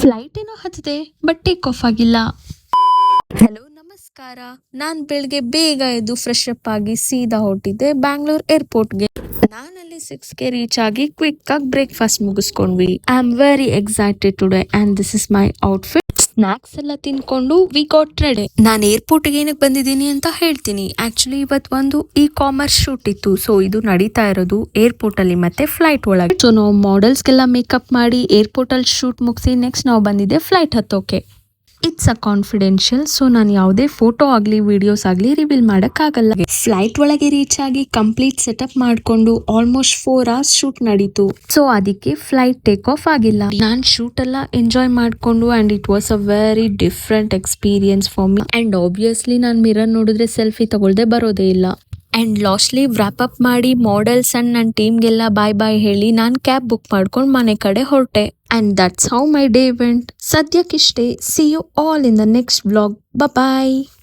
Flight ಏನೋ ಹತ್ತಿದೆ but take off ಆಗಿಲ್ಲ. Hello ನಮಸ್ಕಾರ. ನಾನ್ ಬೆಳಗ್ಗೆ ಬೇಗ ಎದ್ದು ಫ್ರೆಶ್ ಅಪ್ ಆಗಿ ಸೀದಾ ಹೊರಟಿದ್ದೆ ಬ್ಯಾಂಗ್ಳೂರ್ ಏರ್ಪೋರ್ಟ್ಗೆ. ನಾನಲ್ಲಿ 6ಗೆ ರೀಚ್ ಆಗಿ ಕ್ವಿಕ್ ಆಗಿ ಬ್ರೇಕ್ಫಾಸ್ಟ್ ಮುಗಿಸ್ಕೊಂಡ್ವಿ. I am very excited today and this is my outfit. Snacks ಎಲ್ಲ ತಿನ್ಕೊಂಡು ವಿ ಗಾಟ್ ರೆಡಿ. ನಾನು ಏರ್ಪೋರ್ಟ್ಗೆ ಏನಕ್ಕೆ ಬಂದಿದ್ದೀನಿ ಅಂತ ಹೇಳ್ತೀನಿ. ಆಕ್ಚುಲಿ ಇವತ್ತು ಒಂದು ಕಾಮರ್ಸ್ ಶೂಟ್ ಇತ್ತು. ಸೊ ಇದು ನಡೀತಾ ಇರೋದು ಏರ್ಪೋರ್ಟ್ ಅಲ್ಲಿ ಮತ್ತೆ ಫ್ಲೈಟ್ ಒಳಗೆ. ಸೊ ನಾವು ಮಾಡೆಲ್ಸ್ಗೆಲ್ಲ ಮೇಕಪ್ ಮಾಡಿ ಏರ್ಪೋರ್ಟ್ ಅಲ್ಲಿ ಶೂಟ್ ಮುಗಿಸಿ ನೆಕ್ಸ್ಟ್ ನಾವು ಬಂದಿದ್ದೆ ಫ್ಲೈಟ್ ಹತ್ತೋಕೆ. It's a confidential. ಸೊ ನಾನು ಯಾವುದೇ ಫೋಟೋ ಆಗಲಿ ವಿಡಿಯೋಸ್ ಆಗಲಿ ರಿವೀಲ್ ಮಾಡೋಕ್ಕಾಗಲ್ಲ. ಫ್ಲೈಟ್ ಒಳಗೆ ರೀಚ್ ಆಗಿ ಕಂಪ್ಲೀಟ್ ಸೆಟಪ್ ಮಾಡಿಕೊಂಡು ಆಲ್ಮೋಸ್ಟ್ 4 hours ಶೂಟ್ ನಡೀತು. ಸೊ ಅದಕ್ಕೆ ಫ್ಲೈಟ್ ಟೇಕ್ ಆಫ್ ಆಗಿಲ್ಲ. ನಾನು ಶೂಟ್ ಎಲ್ಲ ಎಂಜಾಯ್ ಮಾಡಿಕೊಂಡು and it was a very different experience for me. And obviously ನಾನು ಮಿರರ್ ನೋಡಿದ್ರೆ ಸೆಲ್ಫಿ ತಗೊಳ್ದೆ ಬರೋದೇ ಇಲ್ಲ. ಅಂಡ್ ಲಾಸ್ಟ್ಲಿ ವ್ರಾಪ್ ಅಪ್ ಮಾಡಿ ಮಾಡೆಲ್ಸ್ ಅಂಡ್ ನನ್ನ ಟೀಮ್ಗೆಲ್ಲ ಬಾಯ್ ಬಾಯ್ ಹೇಳಿ ನಾನು ಕ್ಯಾಬ್ ಬುಕ್ ಮಾಡ್ಕೊಂಡು ಮನೆ ಕಡೆ ಹೊರಟೆ. And that's how my day went. ಸದ್ಯಕ್ಕಿಷ್ಟೇ. See you all in the next vlog. Bye bye.